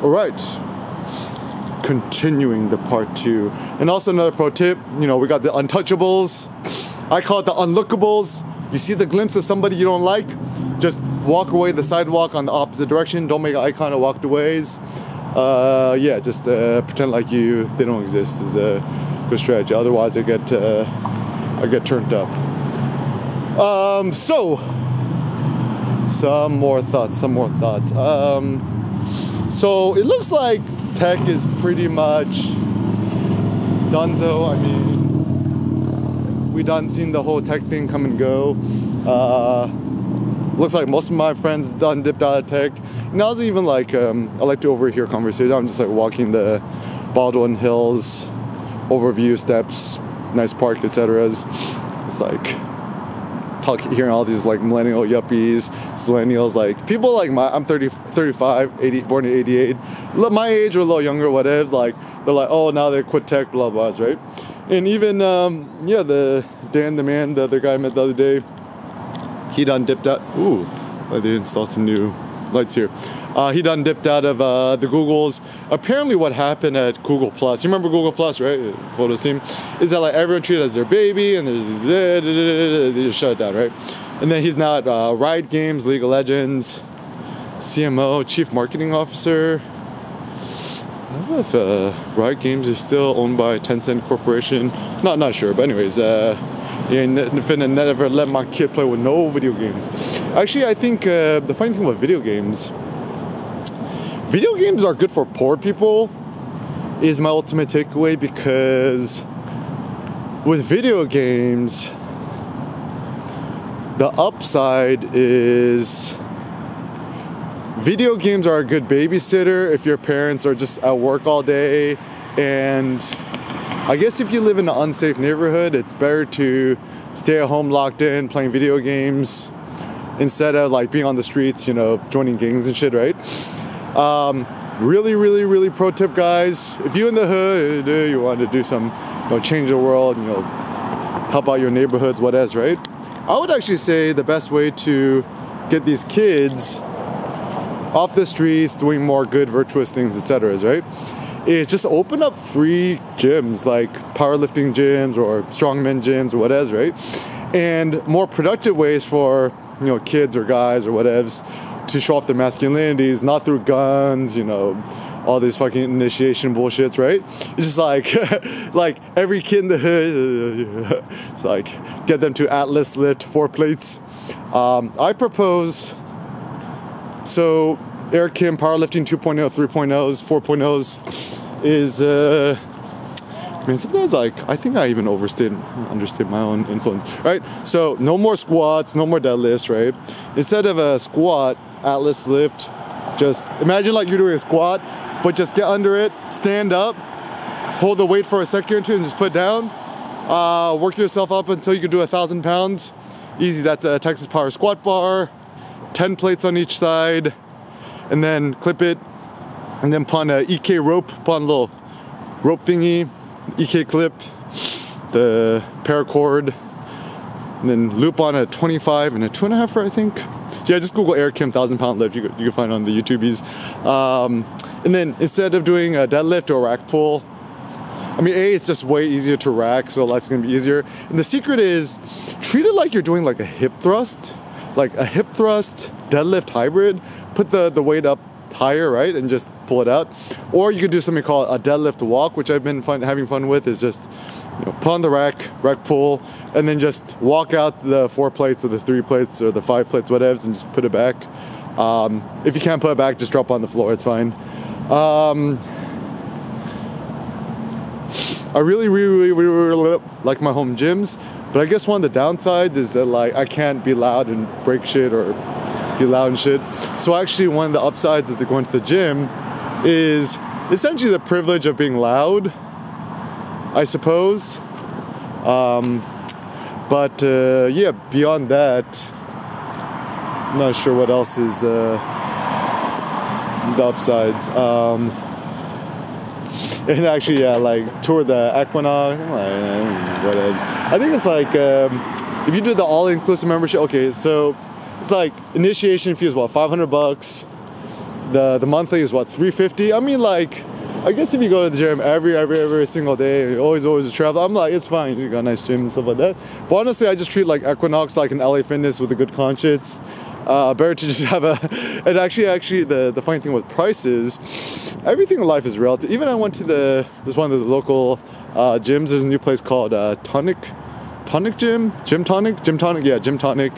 All right. Continuing the part 2. And also another pro tip, you know, we got the untouchables. I call it the unlookables. You see the glimpse of somebody you don't like, just walk away the sidewalk on the opposite direction. Don't make eye contact, walk the ways. Yeah, just pretend like they don't exist is a good strategy. Otherwise, I get turned up. So some more thoughts. So it looks like tech is pretty much donezo. I mean, we done seen the whole tech thing come and go. Looks like most of my friends done dipped out of tech. And I was even like, I like to overhear conversation. I'm just like walking the Baldwin Hills, overview steps, nice park, etc. It's like hearing all these like millennial yuppies, millennials, like people like I'm 35, 80, born in 88, my age or a little younger, whatever. Like they're like, oh, now they quit tech, blah blah, right? And even yeah, the Dan, the man, the other guy I met the other day, he done dipped out. Ooh, they installed some new lights here. He done dipped out of the Googles. Apparently what happened at Google Plus, you remember Google Plus, right? Photos team, is that like everyone treated as their baby and they just shut it down, right? And then he's now at Riot Games, League of Legends, CMO, Chief Marketing Officer. I don't know if Riot Games is still owned by Tencent Corporation. Not sure, but anyways, yeah, never let my kid play with no video games. Actually, I think the funny thing about video games are good for poor people, is my ultimate takeaway, because with video games, the upside is video games are a good babysitter if your parents are just at work all day. And I guess if you live in an unsafe neighborhood, it's better to stay at home locked in playing video games instead of like being on the streets, you know, joining gangs and shit, right? Really pro tip, guys. If you in the hood, you want to do some, you know, change the world, you know, help out your neighborhoods, what else, right? I would actually say the best way to get these kids off the streets, doing more good, virtuous things, etc., right, is just open up free gyms, like powerlifting gyms or strongman gyms or whatever, right? And more productive ways for, you know, kids or guys or whatevs to show off their masculinities, not through guns, you know, all this fucking initiation bullshits, right? It's just like, like every kid in the hood, it's like, get them to Atlas lift 4 plates. I propose, so Eric Kim, powerlifting 2.0, 3.0s, 4.0s is, I mean, sometimes like, I think I even understate my own influence, right? So no more squats, no more deadlifts, right? Instead of a squat, Atlas lift, just imagine like you're doing a squat, but just get under it, stand up, hold the weight for a second or two and just put down. Work yourself up until you can do 1,000 pounds. Easy, that's a Texas Power squat bar, 10 plates on each side, and then clip it, and then put on a EK rope, put on a little rope thingy, EK clip, the paracord, and then loop on a 25 and a 2.5, I think. Yeah, just Google Eric Kim 1,000-pound lift. You can find it on the YouTubies. And then instead of doing a deadlift or a rack pull, I mean, it's just way easier to rack, so life's gonna be easier. And the secret is, treat it like you're doing like a hip thrust, deadlift hybrid. Put the weight up higher, right, and just pull it out. Or you could do something called a deadlift walk, which I've been having fun with. Is just, you know, put on the rack pull, and then just walk out the 4 plates or the 3 plates or the 5 plates, whatever, and just put it back. If you can't put it back, just drop on the floor, it's fine. I really like my home gyms, but I guess one of the downsides is that like I can't be loud and break shit or be loud and shit. So actually one of the upsides of going to the gym is essentially the privilege of being loud, I suppose. But yeah, beyond that, I'm not sure what else is the upsides. And actually, yeah, like tour the Equinox, whatever. I think it's like if you do the all-inclusive membership. Okay, so it's like initiation fee is what, $500. the monthly is what, $350. I mean, like, I guess if you go to the gym every single day, you always travel, I'm like, it's fine, you got a nice gym and stuff like that. But honestly, I just treat like Equinox like an LA Fitness with a good conscience. Better to just have a, and actually the funny thing with prices, everything in life is relative. Even I went to this one of the local gyms. There's a new place called Tonic Gym, Gym Tonic, yeah, Gym Tonic,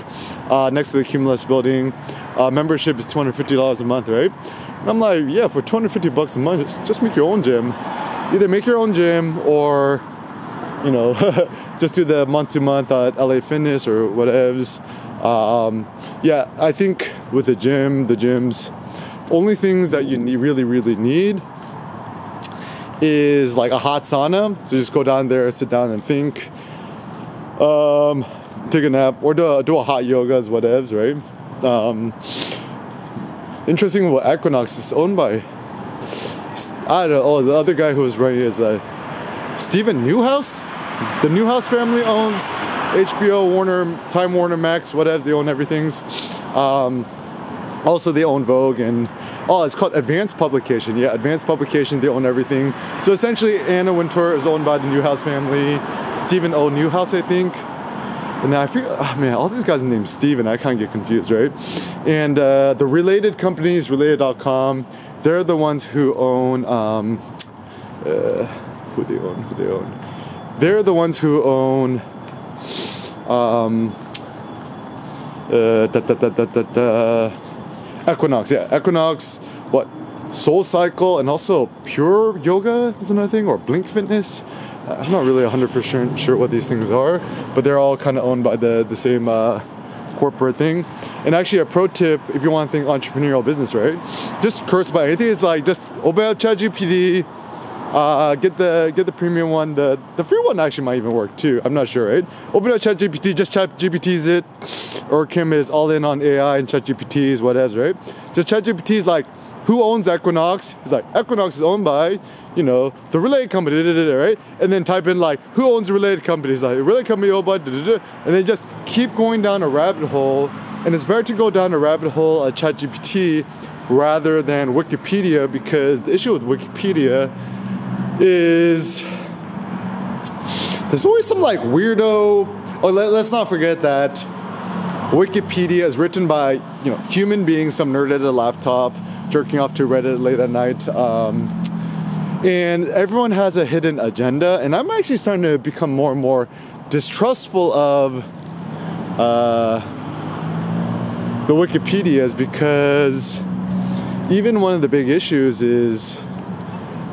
next to the Cumulus building. Membership is $250 a month, right? And I'm like, yeah, for $250 a month, just make your own gym. Either make your own gym or, you know, just do the month-to-month at LA Fitness or whatevs. Yeah, I think with the gyms, only things that you really need is like a hot sauna. So just go down there, sit down and think, take a nap, or do a hot yoga as whatevs, right? Interesting, what Equinox is owned by, I don't know, oh, the other guy who was running is Steven Newhouse. The Newhouse family owns HBO, Warner, Time Warner, Max, whatever. They own everything. Also, they own Vogue and it's called Advanced Publication. Yeah, Advanced Publication. They own everything. So essentially, Anna Wintour is owned by the Newhouse family. Stephen O. Newhouse, I think. And then I forget, oh man, all these guys are named Steven. I kind of get confused, right? And the related companies, related.com, they're the ones who own, who they own. They're the ones who own, Equinox, yeah, Equinox, what, Soul Cycle, and also Pure Yoga is another thing, or Blink Fitness. I'm not really 100% sure what these things are, but they're all kind of owned by the same corporate thing. And actually, a pro tip, if you want to think entrepreneurial business, right? Just curse by anything. It's like, just open up ChatGPT, get the premium one. The free one actually might even work too. I'm not sure, right? Open up ChatGPT, just ChatGPT's it. Or Kim is all in on AI and ChatGPT's whatever, right? Just ChatGPT's like, who owns Equinox? It's like, Equinox is owned by, you know, the related company, right? And then type in like, who owns the related companies? Like, related company owned by, and then just keep going down a rabbit hole. And it's better to go down a rabbit hole at ChatGPT rather than Wikipedia, because the issue with Wikipedia is there's always some like weirdo. Oh, let's not forget that Wikipedia is written by, you know, human beings, some nerd at a laptop, jerking off to Reddit late at night. And everyone has a hidden agenda. And I'm actually starting to become more and more distrustful of the Wikipedias, because even one of the big issues is,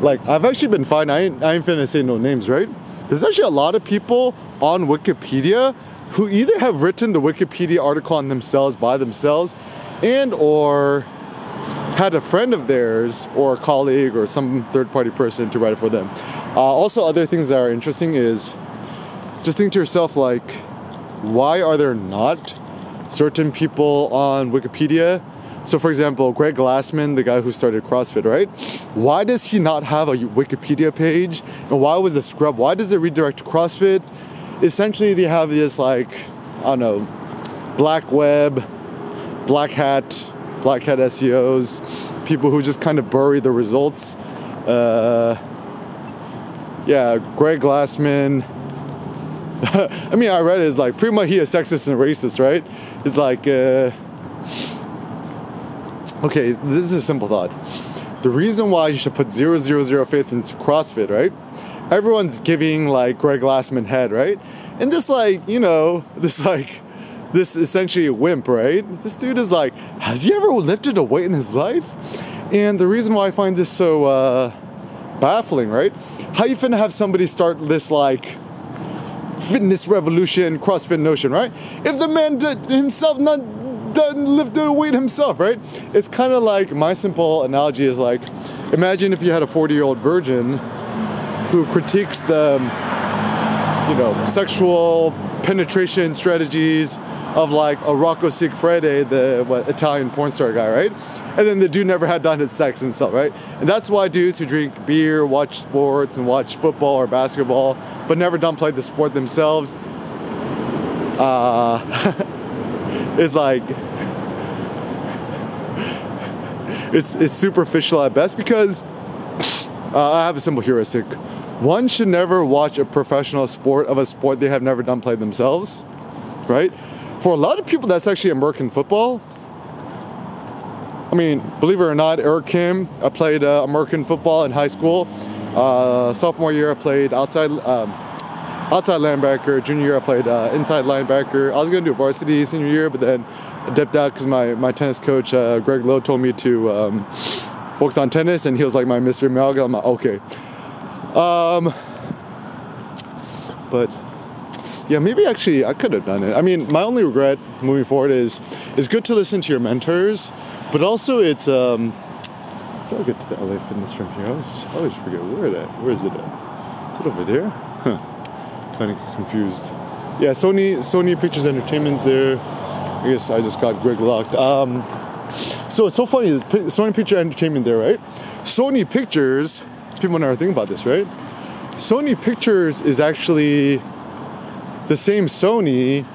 like, I've actually been finding, I ain't finna say no names, right? There's actually a lot of people on Wikipedia who either have written the Wikipedia article on themselves by themselves, and or had a friend of theirs or a colleague or some third-party person to write it for them. Also, other things that are interesting is just think to yourself, like, why are there not certain people on Wikipedia? So, for example, Greg Glassman, the guy who started CrossFit, right? Why does he not have a Wikipedia page? And why was the scrub? Why does it redirect to CrossFit? Essentially, they have this, like, I don't know, black web, black hat SEOs, people who just kind of bury the results. Yeah, Greg Glassman. I mean, I read it, it's like, pretty much he is sexist and racist, right? It's like, okay, this is a simple thought. The reason why you should put 000 faith into CrossFit, right? Everyone's giving, like, Greg Glassman head, right? And this, like, you know, this essentially a wimp, right? This dude is like, has he ever lifted a weight in his life? And the reason why I find this so baffling, right? How you finna have somebody start this, like, fitness revolution, CrossFit notion, right? If the man doesn't lift the weight himself, right? It's kind of like, my simple analogy is like, imagine if you had a 40-year-old virgin who critiques the, you know, sexual penetration strategies of, like, a Rocco Siffredi, the Italian porn star guy, right? And then the dude never had done his sex himself, right? And that's why dudes who drink beer, watch sports, and watch football or basketball, but never done play the sport themselves, it's like, it's superficial at best because I have a simple heuristic. One should never watch a professional sport of a sport they have never done play themselves, right? For a lot of people, that's actually American football. I mean, believe it or not, Eric Kim, I played American football in high school. Sophomore year, I played outside linebacker. Junior year, I played inside linebacker. I was going to do varsity senior year, but then I dipped out because my tennis coach, Greg Lowe, told me to focus on tennis, and he was like my Mr. Miyagi. I'm like, okay. But yeah, maybe actually I could have done it. I mean, my only regret moving forward is it's good to listen to your mentors, but also it's how do I get to the LA Fitness from here? I always forget where is it at? Is it over there? Huh. Kind of confused. Yeah, Sony Pictures Entertainment's there. I guess I just got Greg locked. So it's so funny, Sony Picture Entertainment there, right? Sony Pictures, people never think about this, right? Sony Pictures is actually the same Sony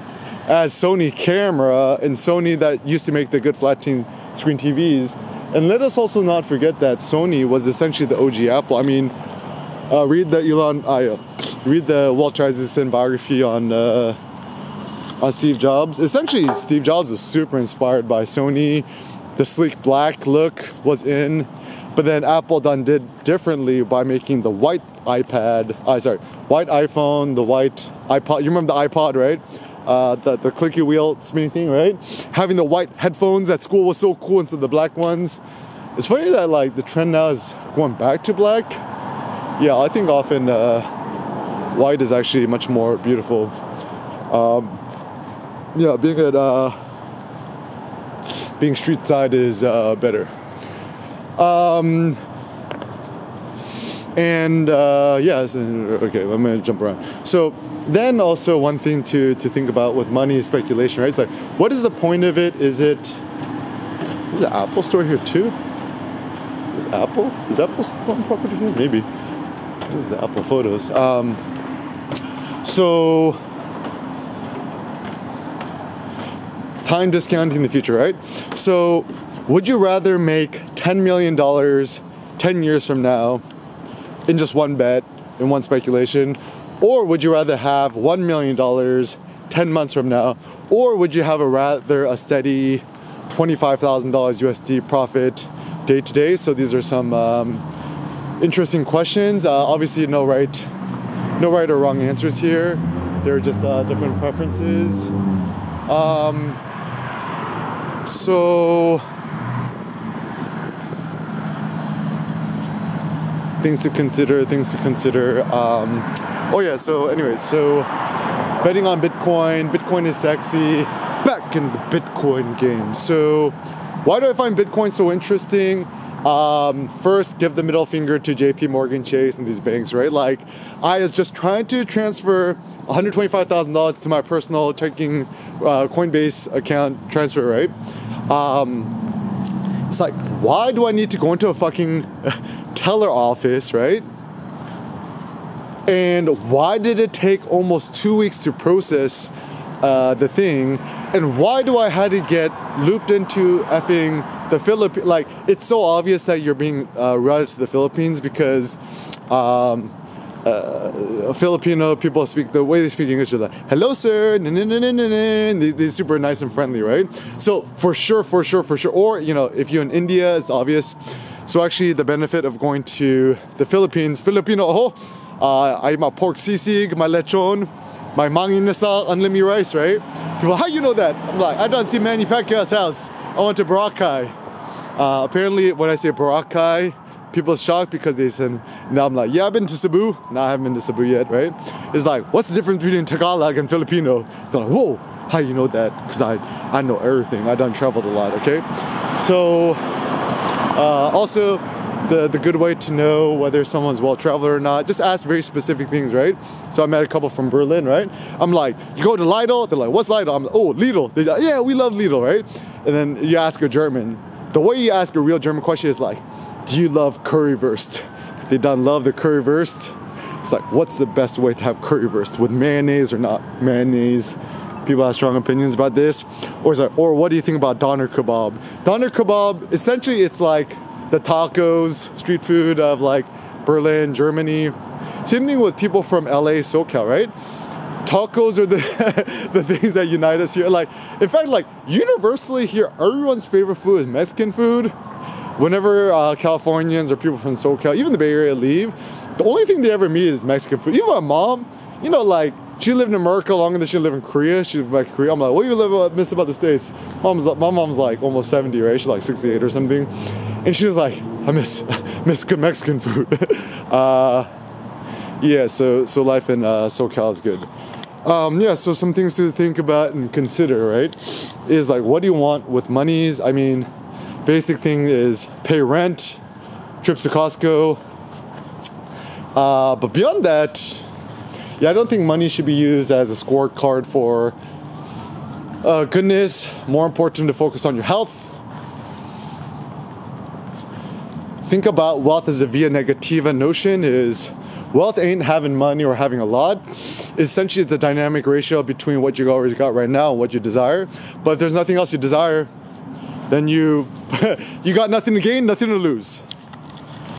as Sony Camera and Sony that used to make the good flat screen TVs. And let us also not forget that Sony was essentially the OG Apple. I mean, read the Walter Isaacson biography on Steve Jobs. Essentially, Steve Jobs was super inspired by Sony. The sleek black look was in, but then Apple did differently by making the white white iPhone, the white iPod. You remember the iPod, right? The clicky wheel spinning thing, right? Having the white headphones at school was so cool instead of the black ones. It's funny that like the trend now is going back to black. Yeah, I think often white is actually much more beautiful. Yeah, being street side is better. Yes, okay, I'm gonna jump around. So then also one thing to think about with money speculation, right? It's like, what is the point of it? Is the Apple store here too? Is Apple on property here? Maybe. This is the Apple photos. So time discounting the future, right? So would you rather make $10 million 10 years from now in just one bet, in one speculation? Or would you rather have $1 million 10 months from now? Or would you have a steady $25,000 USD profit day to day? So these are some interesting questions. Obviously no right or wrong answers here. They're just different preferences. So things to consider. Oh yeah, so anyways, so betting on Bitcoin is sexy. Back in the Bitcoin game. So why do I find Bitcoin so interesting? First, give the middle finger to JP Morgan Chase and these banks, right? Like, I was just trying to transfer $125,000 to my personal checking Coinbase account transfer, right? It's like, why do I need to go into a fucking teller office, right? And why did it take almost 2 weeks to process the thing? And why do I had to get looped into effing the Philippines? Like, it's so obvious that you're being routed to the Philippines because Filipino people speak, the way they speak English is like, hello sir, they're super nice and friendly, right? So for sure. Or, you know, if you're in India, it's obvious. So actually the benefit of going to the Philippines, Filipino, I eat my pork sisig, my lechon, my mang inasal, unlimited rice, right? People, how you know that? I'm like, I don't see Manny Pacquiao's house. I went to Boracay. Apparently, when I say Boracay, people are shocked because they said, now I'm like, yeah, I've been to Cebu. No, I haven't been to Cebu yet, right? It's like, what's the difference between Tagalog and Filipino? They're like, whoa, how you know that? Because I know everything. I done traveled a lot, okay? So, also, the good way to know whether someone's well-traveled or not, just ask very specific things, right? So I met a couple from Berlin, right? I'm like, you go to Lidl? They're like, what's Lidl? I'm like, oh, Lidl. They're like, yeah, we love Lidl, right? And then you ask a German. The way you ask a real German question is like, do you love currywurst? They don't love the currywurst. It's like, what's the best way to have currywurst? With mayonnaise or not mayonnaise? people have strong opinions about this. Or what do you think about doner kebab? Doner kebab, essentially it's like the tacos, street food of like Berlin, Germany. Same thing with people from LA, SoCal, right? Tacos are the the things that unite us here. Like, in fact, like universally here, everyone's favorite food is Mexican food. Whenever Californians or people from SoCal, even the Bay Area leave, the only thing they ever meet is Mexican food. Even my mom, you know, like she lived in America longer than she lived in Korea. She lived back in Korea. I'm like, what do you miss about the States? My mom's like almost 70, right? She's like 68 or something. And she was like, I miss good Mexican food. Yeah, so life in SoCal is good. Yeah, so some things to think about and consider, right? Is like, what do you want with monies? I mean, basic thing is pay rent, trips to Costco. But beyond that, yeah, I don't think money should be used as a scorecard for goodness. More important to focus on your health. Think about wealth as a via negativa notion is wealth ain't having money or having a lot. Essentially, it's a dynamic ratio between what you already got right now and what you desire. But if there's nothing else you desire, then you got nothing to gain, nothing to lose.